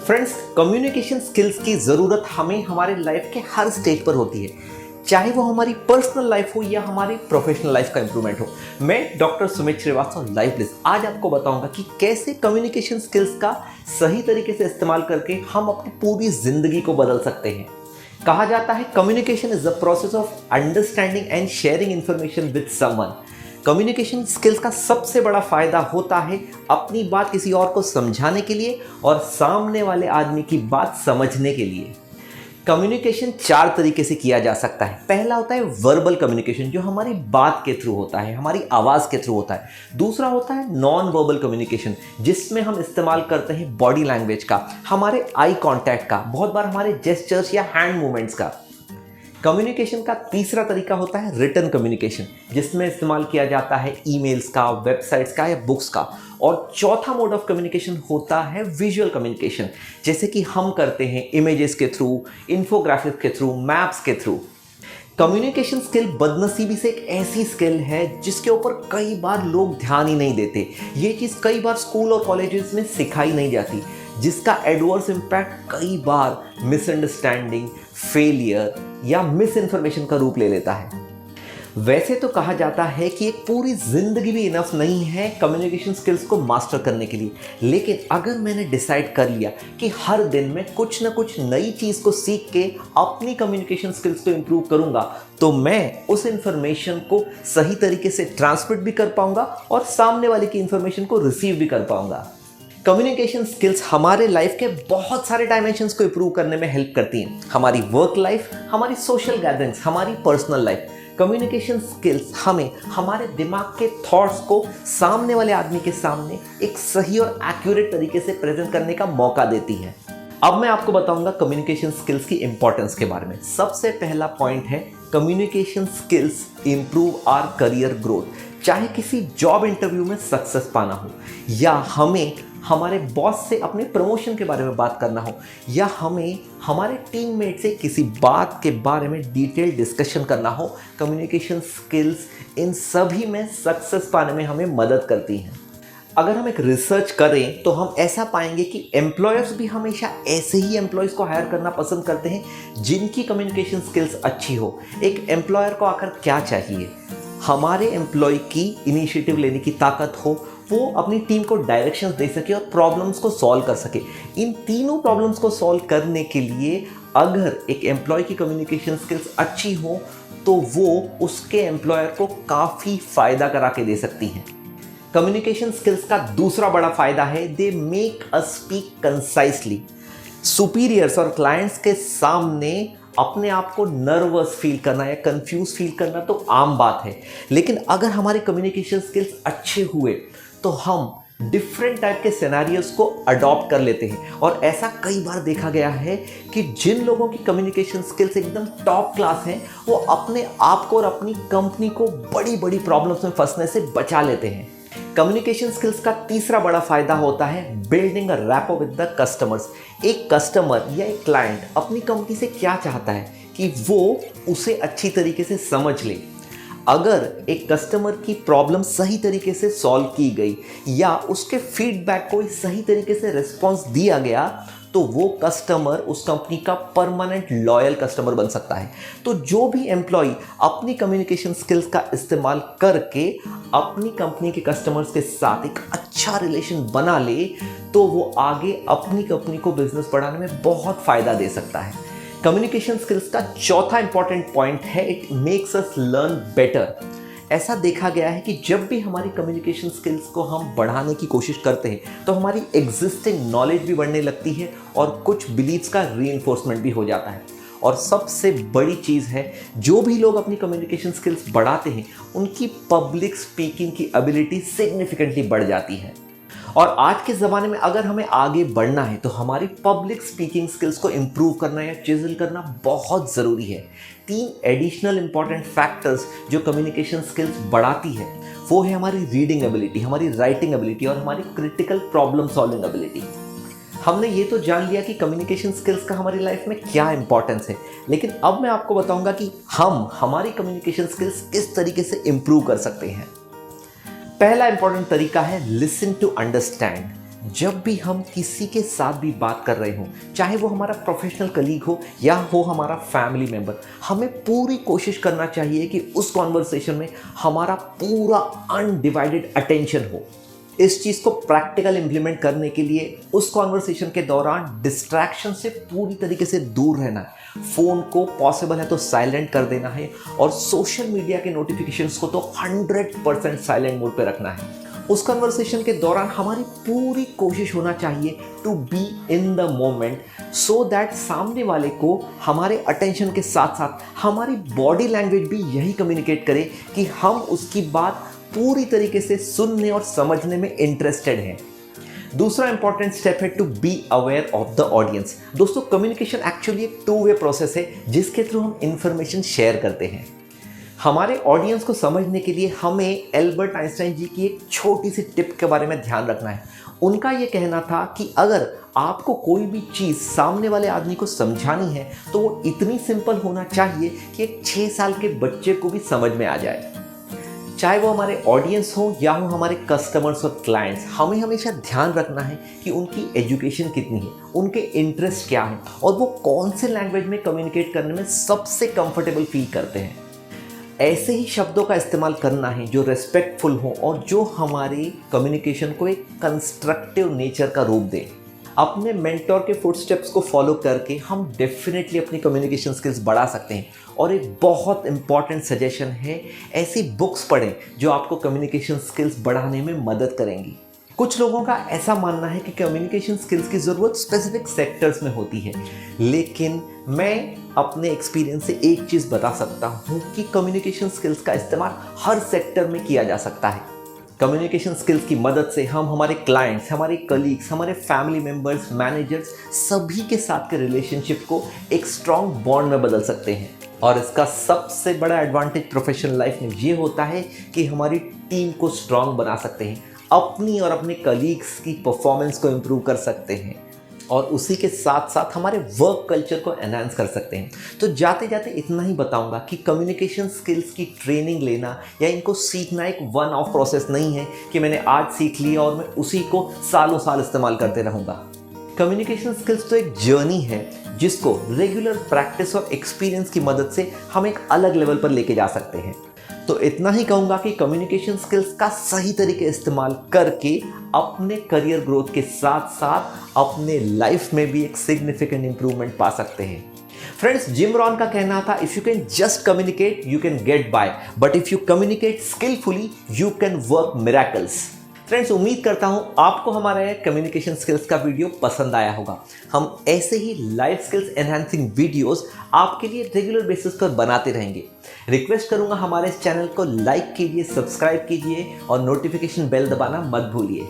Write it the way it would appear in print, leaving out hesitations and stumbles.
Friends, communication skills की ज़रूरत हमें हमारे लाइफ के हर स्टेज पर होती है, चाहे वो हमारी पर्सनल लाइफ हो या हमारी प्रोफेशनल लाइफ का इंप्रूवमेंट हो। मैं doctor Sumit Shrivastava Life Bliss आज आपको बताऊंगा कि कैसे कम्युनिकेशन स्किल्स का सही तरीके से इस्तेमाल करके हम अपनी पूरी जिंदगी को बदल सकते हैं। कहा जाता है communication is the process of understanding and sharing information with someone. Communication skills का सबसे बड़ा फायदा होता है अपनी बात किसी और को समझाने के लिए और सामने वाले आदमी की बात समझने के लिए। कम्युनिकेशन 4 तरीके से किया जा सकता है। पहला होता है वर्बल कम्युनिकेशन, जो हमारी बात के थ्रू होता है, हमारी आवाज़ के थ्रू होता है। दूसरा होता है नॉन वर्बल कम्युनिकेशन, जिसमें हम इस्तेमाल करते हैं बॉडी लैंग्वेज का, हमारे आई कांटेक्ट का, बहुत बार हमारे जेस्चर्स या हैंड मूवमेंट्स का। कम्युनिकेशन का तीसरा तरीका होता है रिटन कम्युनिकेशन, जिसमें इस्तेमाल किया जाता है ईमेल्स का, वेबसाइट्स का या बुक्स का। और चौथा मोड ऑफ कम्युनिकेशन होता है विजुअल कम्युनिकेशन, जैसे कि हम करते हैं इमेजेस के थ्रू, इन्फोग्राफिक्स के थ्रू, मैप्स के थ्रू। कम्युनिकेशन स्किल बदनसीबी से एक ऐसी स्किल है जिसके ऊपर कई बार लोग ध्यान ही नहीं देते। ये चीज़ कई बार स्कूल और कॉलेजेस में सिखाई नहीं जाती, जिसका एडवर्स इम्पैक्ट कई बार मिसअंडरस्टैंडिंग, फेलियर या मिस इन्फॉर्मेशन का रूप ले लेता है। वैसे तो कहा जाता है कि एक पूरी जिंदगी भी इनफ नहीं है कम्युनिकेशन स्किल्स को मास्टर करने के लिए, लेकिन अगर मैंने डिसाइड कर लिया कि हर दिन मैं कुछ ना कुछ नई चीज़ को सीख के अपनी कम्युनिकेशन स्किल्स को इम्प्रूव करूंगा, तो मैं उस इंफॉर्मेशन को सही तरीके से ट्रांसमिट भी कर पाऊंगा और सामने वाले की इंफॉर्मेशन को रिसीव भी कर पाऊंगा। कम्युनिकेशन स्किल्स हमारे लाइफ के बहुत सारे डायमेंशंस को इंप्रूव करने में हेल्प करती हैं। हमारी वर्क लाइफ, हमारी सोशल गैदरिंग्स, हमारी पर्सनल लाइफ। कम्युनिकेशन स्किल्स हमें हमारे दिमाग के थॉट्स को सामने वाले आदमी के सामने एक सही और एक्यूरेट तरीके से प्रेजेंट करने का मौका देती है। अब मैं आपको बताऊंगा कम्युनिकेशन स्किल्स की इंपॉर्टेंस के बारे में। सबसे पहला पॉइंट है communication skills improve our career growth. चाहे किसी जॉब इंटरव्यू में सक्सेस पाना हो, या हमें हमारे बॉस से अपने प्रमोशन के बारे में बात करना हो, या हमें हमारे टीममेट से किसी बात के बारे में डिटेल डिस्कशन करना हो, कम्युनिकेशन स्किल्स इन सभी में सक्सेस पाने में हमें मदद करती हैं। अगर हम एक रिसर्च करें तो हम ऐसा पाएंगे कि एम्प्लॉयर्स भी हमेशा ऐसे ही एम्प्लॉयज़ को हायर करना पसंद करते हैं जिनकी कम्युनिकेशन स्किल्स अच्छी हो। एक एम्प्लॉयर को आखिर क्या चाहिए? हमारे एम्प्लॉय की इनिशिएटिव लेने की ताकत हो, वो अपनी टीम को डायरेक्शंस दे सके और प्रॉब्लम्स को सॉल्व कर सके। इन तीनों प्रॉब्लम्स को सॉल्व करने के लिए अगर एक एम्प्लॉय की कम्युनिकेशन स्किल्स अच्छी हो तो वो उसके एम्प्लॉयर को काफ़ी फ़ायदा करा के दे सकती हैं। कम्युनिकेशन स्किल्स का दूसरा बड़ा फ़ायदा है they make us speak concisely. Superiors और क्लाइंट्स के सामने अपने आप को नर्वस फील करना या कंफ्यूज फील करना तो आम बात है, लेकिन अगर हमारे कम्युनिकेशन स्किल्स अच्छे हुए तो हम डिफरेंट टाइप के सिनेरियोस को अडॉप्ट कर लेते हैं। और ऐसा कई बार देखा गया है कि जिन लोगों की कम्युनिकेशन स्किल्स एकदम टॉप क्लास हैं, वो अपने आप को और अपनी कंपनी को बड़ी बड़ी प्रॉब्लम्स में फंसने से बचा लेते हैं। कम्युनिकेशन स्किल्स का तीसरा बड़ा फायदा होता है building a rapport with the customers. एक कस्टमर या एक क्लाइंट अपनी कंपनी से क्या चाहता है कि वो उसे अच्छी तरीके से समझ ले। अगर एक कस्टमर की प्रॉब्लम सही तरीके से सॉल्व की गई या उसके फीडबैक को सही तरीके से रिस्पॉन्स दिया गया, तो वो कस्टमर उस कंपनी का परमानेंट लॉयल कस्टमर बन सकता है। तो जो भी एम्प्लॉय अपनी कम्युनिकेशन स्किल्स का इस्तेमाल करके अपनी कंपनी के कस्टमर्स के साथ एक अच्छा रिलेशन बना ले, तो वो आगे अपनी कंपनी को बिजनेस बढ़ाने में बहुत फ़ायदा दे सकता है। कम्युनिकेशन स्किल्स का चौथा इंपॉर्टेंट पॉइंट है it makes us learn better. ऐसा देखा गया है कि जब भी हमारी कम्युनिकेशन स्किल्स को हम बढ़ाने की कोशिश करते हैं तो हमारी एग्जिस्टिंग नॉलेज भी बढ़ने लगती है और कुछ बिलीव्स का रीइंफोर्समेंट भी हो जाता है। और सबसे बड़ी चीज़ है, जो भी लोग अपनी कम्युनिकेशन स्किल्स बढ़ाते हैं उनकी पब्लिक स्पीकिंग की एबिलिटी सिग्निफिकेंटली बढ़ जाती है। और आज के ज़माने में अगर हमें आगे बढ़ना है तो हमारी पब्लिक स्पीकिंग स्किल्स को इम्प्रूव करना या चिज़ल करना बहुत ज़रूरी है। 3 एडिशनल इंपॉर्टेंट फैक्टर्स जो कम्युनिकेशन स्किल्स बढ़ाती है वो है हमारी रीडिंग एबिलिटी, हमारी राइटिंग एबिलिटी और हमारी क्रिटिकल प्रॉब्लम सॉल्विंग एबिलिटी। हमने ये तो जान लिया कि कम्युनिकेशन स्किल्स का हमारी लाइफ में क्या इंपॉर्टेंस है, लेकिन अब मैं आपको बताऊंगा कि हम हमारी कम्युनिकेशन स्किल्स किस तरीके से इम्प्रूव कर सकते हैं। पहला इंपॉर्टेंट तरीका है लिसन टू अंडरस्टैंड। जब भी हम किसी के साथ भी बात कर रहे हों, चाहे वो हमारा प्रोफेशनल कलीग हो या हो हमारा फैमिली मेम्बर, हमें पूरी कोशिश करना चाहिए कि उस कॉन्वर्सेशन में हमारा पूरा अनडिवाइडेड अटेंशन हो। इस चीज़ को प्रैक्टिकल इम्प्लीमेंट करने के लिए उस कॉन्वर्सेशन के दौरान डिस्ट्रैक्शन से पूरी तरीके से दूर रहना है। फ़ोन को पॉसिबल है तो साइलेंट कर देना है और सोशल मीडिया के नोटिफिकेशंस को तो 100% साइलेंट मोड पे रखना है। उस कन्वर्सेशन के दौरान हमारी पूरी कोशिश होना चाहिए to be in the moment so that सामने वाले को हमारे अटेंशन के साथ साथ हमारी बॉडी लैंग्वेज भी यही कम्युनिकेट करे कि हम उसकी बात पूरी तरीके से सुनने और समझने में इंटरेस्टेड हैं। दूसरा इंपॉर्टेंट स्टेप है to be aware of the audience. दोस्तों, कम्युनिकेशन एक्चुअली एक 2 वे प्रोसेस है जिसके थ्रू हम इंफॉर्मेशन शेयर करते हैं। हमारे ऑडियंस को समझने के लिए हमें एल्बर्ट आइंस्टाइन जी की एक छोटी सी टिप के बारे में ध्यान रखना है। उनका ये कहना था कि अगर आपको कोई भी चीज़ सामने वाले आदमी को समझानी है तो वो इतनी सिंपल होना चाहिए कि एक 6 साल के बच्चे को भी समझ में आ जाए। चाहे वो हमारे ऑडियंस हो या हो हमारे कस्टमर्स और क्लाइंट्स, हमें हमेशा ध्यान रखना है कि उनकी एजुकेशन कितनी है, उनके इंटरेस्ट क्या है और वो कौन से लैंग्वेज में कम्युनिकेट करने में सबसे कंफर्टेबल फील करते हैं। ऐसे ही शब्दों का इस्तेमाल करना है जो रेस्पेक्टफुल हो और जो हमारे कम्युनिकेशन को एक कंस्ट्रक्टिव नेचर का रूप दें। अपने मेंटोर के फुटस्टेप्स को फॉलो करके हम डेफिनेटली अपनी कम्युनिकेशन स्किल्स बढ़ा सकते हैं। और एक बहुत इंपॉर्टेंट सजेशन है, ऐसी बुक्स पढ़ें जो आपको कम्युनिकेशन स्किल्स बढ़ाने में मदद करेंगी। कुछ लोगों का ऐसा मानना है कि कम्युनिकेशन स्किल्स की ज़रूरत स्पेसिफिक सेक्टर्स में होती है, लेकिन मैं अपने एक्सपीरियंस से एक चीज़ बता सकता हूँ कि कम्युनिकेशन स्किल्स का इस्तेमाल हर सेक्टर में किया जा सकता है। कम्युनिकेशन स्किल्स की मदद से हम हमारे क्लाइंट्स, हमारे कलीग्स, हमारे फैमिली मेम्बर्स, मैनेजर्स सभी के साथ के रिलेशनशिप को एक स्ट्रॉन्ग बॉन्ड में बदल सकते हैं। और इसका सबसे बड़ा एडवांटेज प्रोफेशनल लाइफ में ये होता है कि हमारी टीम को स्ट्रॉन्ग बना सकते हैं, अपनी और अपने कलीग्स की परफॉर्मेंस को इम्प्रूव कर सकते हैं और उसी के साथ साथ हमारे वर्क कल्चर को एनहांस कर सकते हैं। तो जाते जाते इतना ही बताऊंगा कि कम्युनिकेशन स्किल्स की ट्रेनिंग लेना या इनको सीखना एक वन ऑफ प्रोसेस नहीं है कि मैंने आज सीख लिया और मैं उसी को सालों साल इस्तेमाल करते रहूँगा। कम्युनिकेशन स्किल्स तो एक जर्नी है जिसको रेगुलर प्रैक्टिस और एक्सपीरियंस की मदद से हम एक अलग लेवल पर लेके जा सकते हैं। तो इतना ही कहूँगा कि कम्युनिकेशन स्किल्स का सही तरीके इस्तेमाल करके अपने करियर ग्रोथ के साथ साथ अपने लाइफ में भी एक सिग्निफिकेंट इंप्रूवमेंट पा सकते हैं। फ्रेंड्स, जिम रॉन का कहना था, if you can just communicate you can get by, but if you communicate skilfully you can work miracles. Friends, उम्मीद करता हूं आपको हमारा कम्युनिकेशन स्किल्स का वीडियो पसंद आया होगा। हम ऐसे ही लाइफ स्किल्स एनहांसिंग वीडियोस आपके लिए रेगुलर बेसिस पर बनाते रहेंगे। रिक्वेस्ट करूंगा हमारे इस चैनल को लाइक कीजिए, सब्सक्राइब कीजिए और नोटिफिकेशन बेल दबाना मत भूलिए।